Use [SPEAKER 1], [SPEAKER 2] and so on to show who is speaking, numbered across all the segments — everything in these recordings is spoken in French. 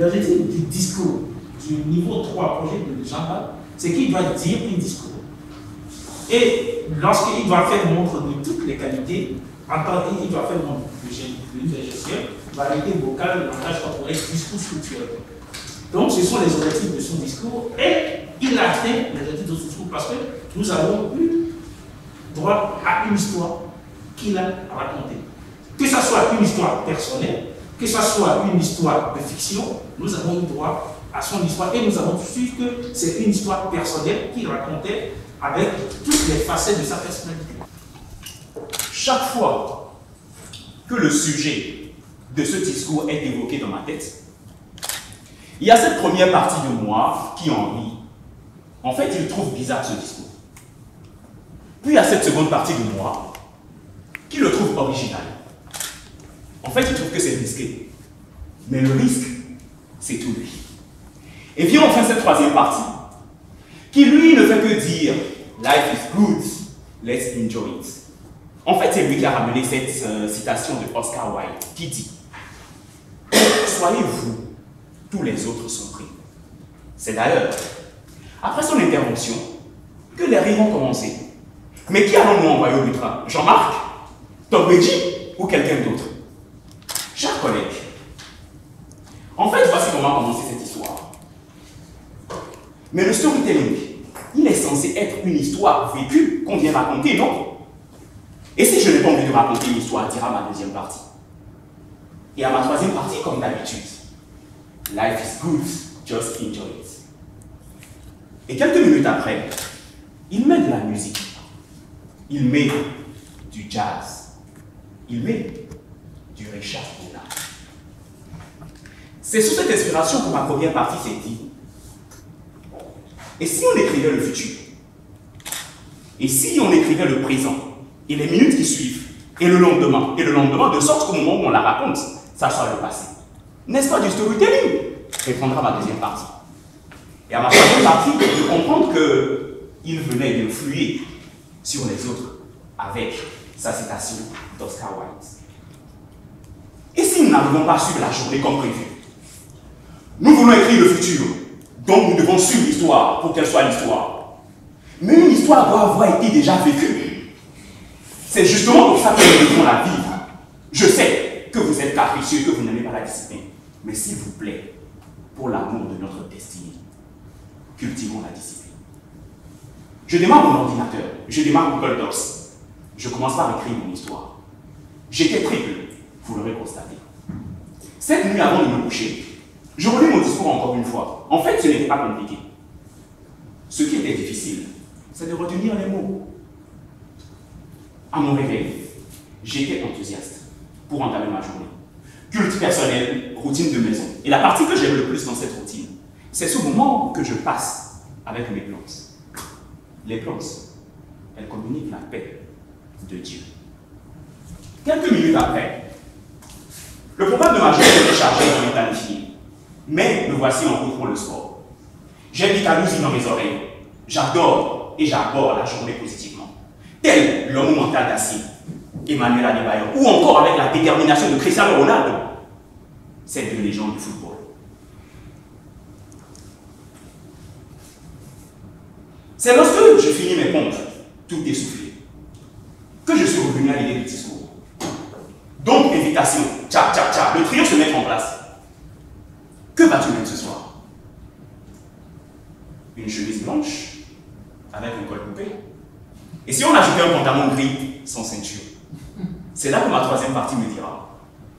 [SPEAKER 1] L'objectif du discours, du niveau 3 projet de Jean-Baptiste, c'est qu'il doit dire un discours. Et lorsqu'il doit faire montre de toutes les qualités, il doit faire montre de gestion, variété vocale, langage corporel, discours structurel. Donc, ce sont les objectifs de son discours et il atteint les objectifs de son discours parce que nous avons eu droit à une histoire qu'il a racontée. Que ce soit une histoire personnelle, que ce soit une histoire de fiction, nous avons eu droit à son histoire et nous avons su que c'est une histoire personnelle qu'il racontait avec toutes les facettes de sa personnalité.
[SPEAKER 2] Chaque fois que le sujet de ce discours est évoqué dans ma tête, il y a cette première partie de moi qui en rit. En fait, il trouve bizarre ce discours. Puis il y a cette seconde partie de moi qui le trouve original. En fait, il trouve que c'est risqué. Mais le risque, c'est tout lui. Et vient enfin cette troisième partie, qui lui ne fait que dire « Life is good, let's enjoy it ». En fait, c'est lui qui a ramené cette citation de Oscar Wilde, qui dit « Soyez vous, tous les autres sont pris ». C'est d'ailleurs, après son intervention, que les rires ont commencé. Mais qui allons-nous envoyer au lutrin? Jean-Marc, Tom Brady ou quelqu'un d'autre? Chers collègues, en fait, voici comment a commencé cette histoire. Mais le storytelling, il est censé être une histoire vécue qu'on vient raconter, non? Et si je n'ai pas envie de raconter une histoire, dira ma deuxième partie. Et à ma troisième partie, comme d'habitude, life is good, just enjoy it. Et quelques minutes après, il met de la musique. Il met du jazz. Il met du Richard Wagner. C'est sous cette inspiration que ma première partie s'est dit. Et si on écrivait le futur? Et si on écrivait le présent? Et les minutes qui suivent? Et le lendemain? Et le lendemain, de sorte qu'au moment où on la raconte, ça soit le passé. N'est-ce pas du storytelling? Répondra ma deuxième partie. Et à ma troisième partie, de comprendre qu'il venait d'influer sur les autres avec sa citation d'Oscar Wilde. Et si nous n'arrivons pas à suivre la journée comme prévu? Nous voulons écrire le futur, donc nous devons suivre l'histoire pour qu'elle soit l'histoire. Mais une histoire doit avoir été déjà vécue. C'est justement pour ça que nous devons la vivre. Je sais que vous êtes capricieux, que vous n'aimez pas la discipline. Mais s'il vous plaît, pour l'amour de notre destinée, cultivons la discipline. Je démarre mon ordinateur, je démarre Google Docs. Je commence par écrire mon histoire. J'étais très peu, vous l'aurez constaté. Cette nuit avant de me coucher, je relis mon discours encore une fois. En fait, ce n'était pas compliqué. Ce qui était difficile, c'est de retenir les mots. À mon réveil, j'étais enthousiaste pour entamer ma journée. Culte personnel, routine de maison. Et la partie que j'aime le plus dans cette routine, c'est ce moment que je passe avec mes plantes. Les plantes, elles communiquent la paix de Dieu. Quelques minutes après, le programme de ma journée était chargé de planifié. Mais me voici en route pour le sport. J'ai mis Calousi dans mes oreilles. J'adore et j'aborde la journée positivement. Tel l'homme mental d'acier, Emmanuel Adebayor, ou encore avec la détermination de Cristiano Ronaldo, cette deux légendes du football. C'est lorsque je finis mes pompes, tout essoufflé, que je suis revenu à l'idée du discours. Donc, invitation, tcha tcha tcha, le trio se met en place. Que vas-tu mettre ce soir? Une chemise blanche avec un col coupé. Et si on ajoutait un pantalon gris sans ceinture? C'est là que ma troisième partie me dira,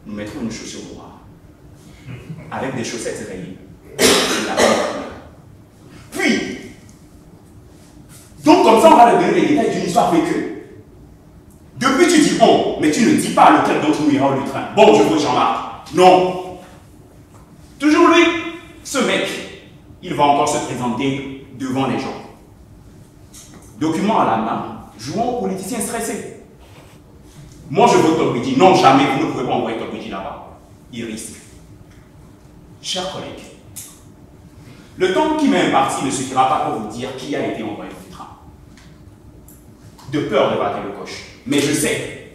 [SPEAKER 2] nous mettrons une chaussure noire avec des chaussettes rayées. Puis, donc comme ça on va te donner les détails d'une histoire vécue. Depuis tu dis bon, mais tu ne dis pas lequel d'entre nous ira au lutrin. Bon, je veux Jean-Marc. Non. Toujours lui, ce mec, il va encore se présenter devant les gens. Document à la main, jouant aux politiciens stressés. Moi je veux Tom Brady. Non, jamais, vous ne pouvez pas envoyer Tom Brady là-bas. Il risque. Chers collègues, le temps qui m'est imparti ne suffira pas pour vous dire qui a été envoyé au train. De peur de rater le coche. Mais je sais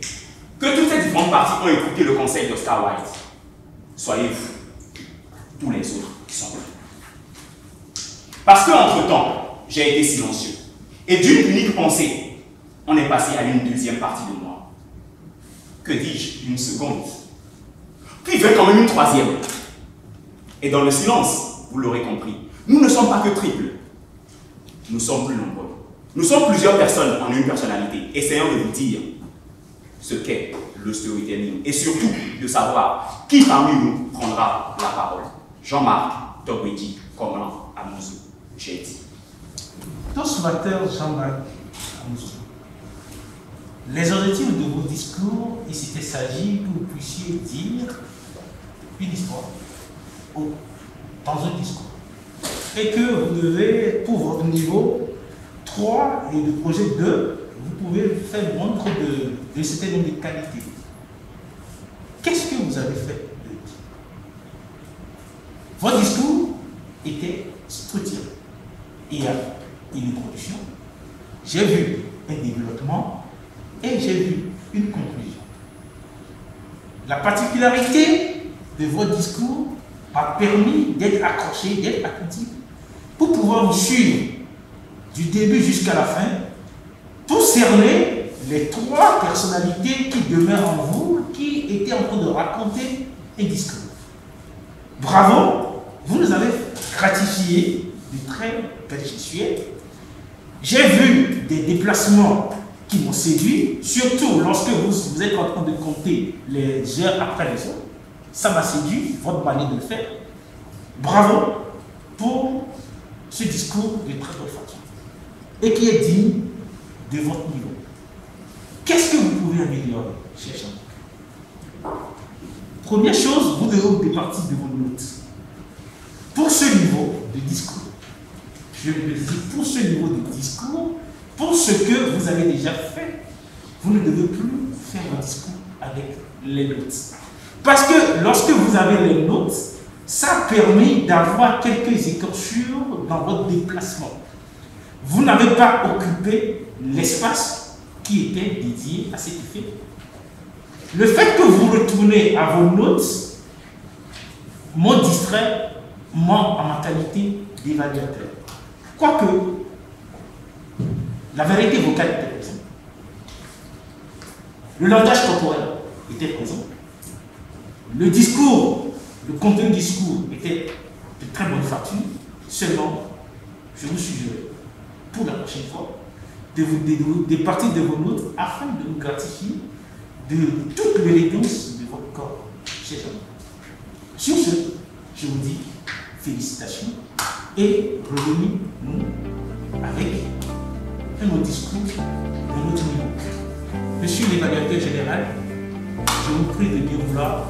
[SPEAKER 2] que toutes ces différentes parties ont écouté le conseil d'Oscar Wilde. Soyez vous, tous les autres qui sont là. Parce qu'entre-temps, j'ai été silencieux. Et d'une unique pensée, on est passé à une deuxième partie de moi. Que dis-je? Une seconde. Puis vint quand même une troisième. Et dans le silence, vous l'aurez compris, nous ne sommes pas que triples. Nous sommes plus nombreux. Nous sommes plusieurs personnes en une personnalité. Essayons de vous dire ce qu'est le storytelling. Et surtout, de savoir qui parmi nous prendra la parole. Jean-Marc Togwedi, comment Amouzou, j'ai dit.
[SPEAKER 1] Consommateur Jean-Marc Amouzou, les objectifs de vos discours, il s'était s'agit que vous puissiez dire une histoire dans un discours. Et que vous devez, pour votre niveau 3 et le projet 2, vous pouvez faire montre de certaines nombre de qualités. Qu'est-ce que vous avez fait de lui? Votre discours était structuré. Il y a une introduction, j'ai vu un développement et j'ai vu une conclusion. La particularité de votre discours m'a permis d'être accroché, d'être attentif, pour pouvoir vous suivre du début jusqu'à la fin, pour cerner les 3 personnalités qui demeurent en vous, qui étaient en train de raconter un discours. Bravo, vous nous avez gratifié de très belles gestuelles. J'ai vu des déplacements qui m'ont séduit, surtout lorsque vous êtes en train de compter les heures après les autres. Ça m'a séduit, votre manière de le faire. Bravo pour ce discours de très belle façon et qui est digne de votre niveau. Qu'est-ce que vous pouvez améliorer, cher Jean? Première chose, vous devez vous départir de vos notes. Pour ce niveau de discours, je le dis, pour ce niveau de discours, pour ce que vous avez déjà fait, vous ne devez plus faire un discours avec les notes. Parce que lorsque vous avez les notes, ça permet d'avoir quelques écorchures dans votre déplacement. Vous n'avez pas occupé l'espace qui était dédié à cet effet. Le fait que vous retournez à vos notes m'ont distrait, moi, en ma qualité d'évaluateur. Quoique, la vérité vocale était présente. Le langage corporel était présent. Le discours, le contenu du discours était de très bonne facture. Seulement, je vous suggère, pour la prochaine fois, de vous départir de vos notes afin de nous gratifier de toute l'élégance de votre corps, cher ami. Sur ce, je vous dis félicitations et revenez-nous avec un autre discours d'un autre niveau. Monsieur l'évaluateur général, je vous prie de bien vouloir